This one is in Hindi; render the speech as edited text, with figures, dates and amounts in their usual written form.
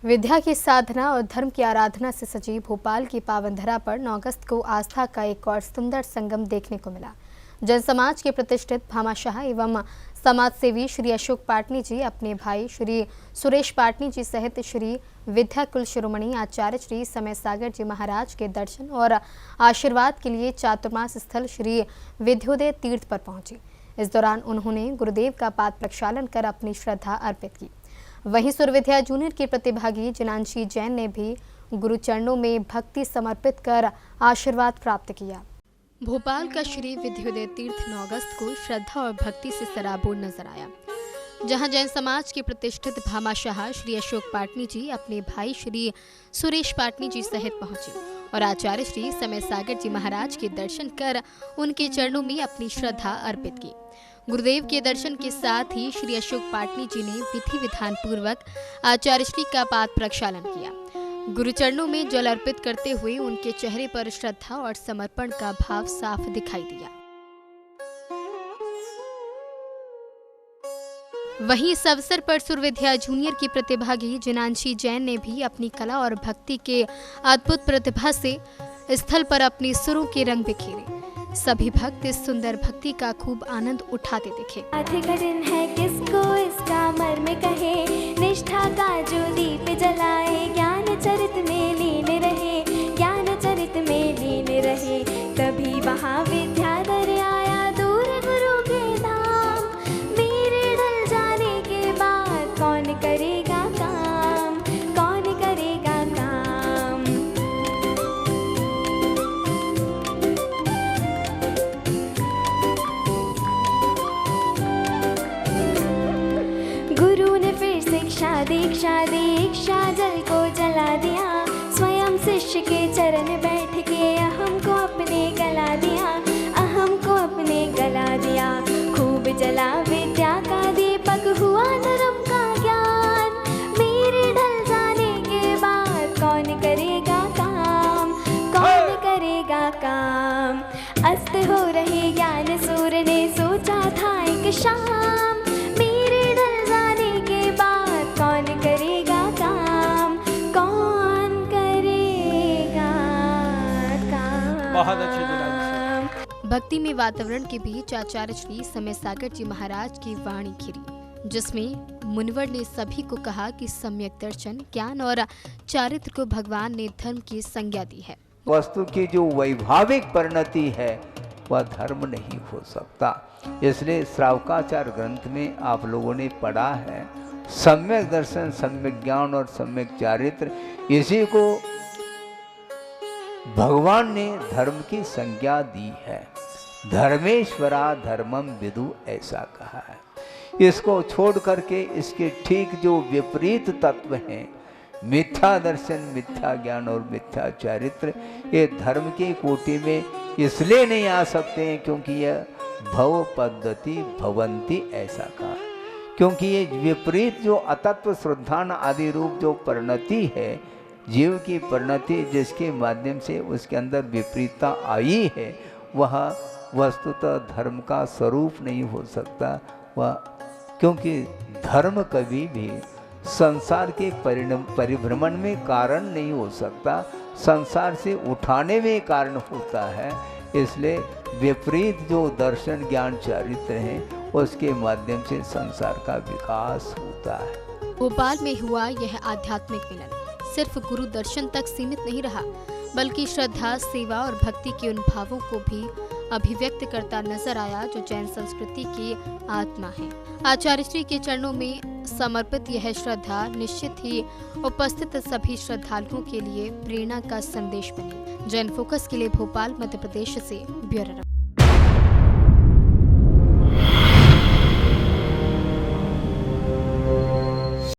विद्या की साधना और धर्म की आराधना से सजी भोपाल की पावन धरा पर 9 अगस्त को आस्था का एक और सुंदर संगम देखने को मिला। जन समाज के प्रतिष्ठित भामाशाह एवं समाजसेवी श्री अशोक पाटनी जी अपने भाई श्री सुरेश पाटनी जी सहित श्री विद्या कुल शिरोमणि आचार्य श्री समय सागर जी महाराज के दर्शन और आशीर्वाद के लिए चातुर्मास स्थल श्री विद्योदय तीर्थ पर पहुंचे। इस दौरान उन्होंने गुरुदेव का पाद प्रक्षालन कर अपनी श्रद्धा अर्पित की। वहीं सुरविद्या जूनियर के प्रतिभागी जिनांशी जैन ने भी गुरु चरणों में भक्ति समर्पित कर आशीर्वाद प्राप्त किया। भोपाल का श्री विद्योदय तीर्थ 9 अगस्त को श्रद्धा और भक्ति से सराबोर नजर आया, जहां जैन समाज के प्रतिष्ठित भामाशाह श्री अशोक पाटनी जी अपने भाई श्री सुरेश पाटनी जी सहित पहुंचे और आचार्य श्री समय सागर जी महाराज के दर्शन कर उनके चरणों में अपनी श्रद्धा अर्पित की। गुरुदेव के दर्शन के साथ ही श्री अशोक पाटनी जी ने विधि विधान पूर्वक आचार्य श्री का पाद प्रक्षालन किया। गुरु चरणों में जल अर्पित करते हुए उनके चेहरे पर श्रद्धा और समर्पण का भाव साफ दिखाई दिया। वहीं इस अवसर पर सुरविद्या जूनियर की प्रतिभागी जिनांशी जैन ने भी अपनी कला और भक्ति के अद्भुत प्रतिभा से स्थल पर अपनी सुरों के रंग बिखेरे। सभी भक्त इस सुंदर भक्ति का खूब आनंद उठाते दिखे। कठिन है किसको इसका मर्म कहे, निष्ठा का जो दीप जलाए, ज्ञान चरित में लीन रहे, ज्ञान चरित में लीन रहे। तभी वहाँ विद्याधर आया दूर गुरु के धाम, मेरे ढल जाने के बाद कौन करेगा काम, कौन करेगा काम। गुरु ने फिर शिक्षा दीक्षा जल को जला दिया, स्वयं शिष्य के चरण बैठ के अहम को अपने गला दिया, अहम को अपने गला दिया। खूब जला विद्या का दीपक, हुआ धर्म का ज्ञान, मेरे ढल जाने के बाद कौन करेगा काम, कौन करेगा काम। अस्त हो रहे ज्ञान सूर्य ने सोचा था एक शाम, मेरे ढल जाने के बाद कौन करेगा काम, कौन करेगा काम। बहुत अच्छे जुलाई। भक्ति में वातावरण के बीच आचार्य श्री समय सागर जी महाराज की वाणी खिरी, जिसमें मुनिवर ने सभी को कहा कि सम्यक दर्शन, ज्ञान और चारित्र को भगवान ने धर्म की संज्ञा दी है। वस्तु की जो वैभाविक परिणति है वह धर्म नहीं हो सकता। इसलिए श्रावकाचार ग्रंथ में आप लोगों ने पढ़ा है, सम्यक दर्शन, सम्यक ज्ञान और सम्यक चारित्र, इसी को भगवान ने धर्म की संज्ञा दी है। धर्मेश्वरा धर्मम विदु ऐसा कहा है। इसको छोड़ करके इसके ठीक जो विपरीत तत्व हैं, मिथ्या दर्शन, मिथ्या ज्ञान और मिथ्या चारित्र, ये धर्म की कोटि में इसलिए नहीं आ सकते हैं क्योंकि यह भव पद्धति भवंती ऐसा कहा, क्योंकि ये विपरीत जो अतत्व श्रद्धान आदि रूप जो परिणति है, जीव की परिणति जिसके माध्यम से उसके अंदर विपरीतता आई है, वह वस्तुतः धर्म का स्वरूप नहीं हो सकता। वह क्योंकि धर्म कभी भी संसार के परिभ्रमण में कारण नहीं हो सकता, संसार से उठाने में कारण होता है। इसलिए विपरीत जो दर्शन ज्ञान चारित्र हैं उसके माध्यम से संसार का विकास होता है। भोपाल में हुआ यह आध्यात्मिक मिलन सिर्फ गुरु दर्शन तक सीमित नहीं रहा, बल्कि श्रद्धा, सेवा और भक्ति के उन भावों को भी अभिव्यक्त करता नजर आया जो जैन संस्कृति की आत्मा है। आचार्य श्री के चरणों में समर्पित यह श्रद्धा निश्चित ही उपस्थित सभी श्रद्धालुओं के लिए प्रेरणा का संदेश बनी। जैन फोकस के लिए भोपाल, मध्य प्रदेश से ब्यूरो।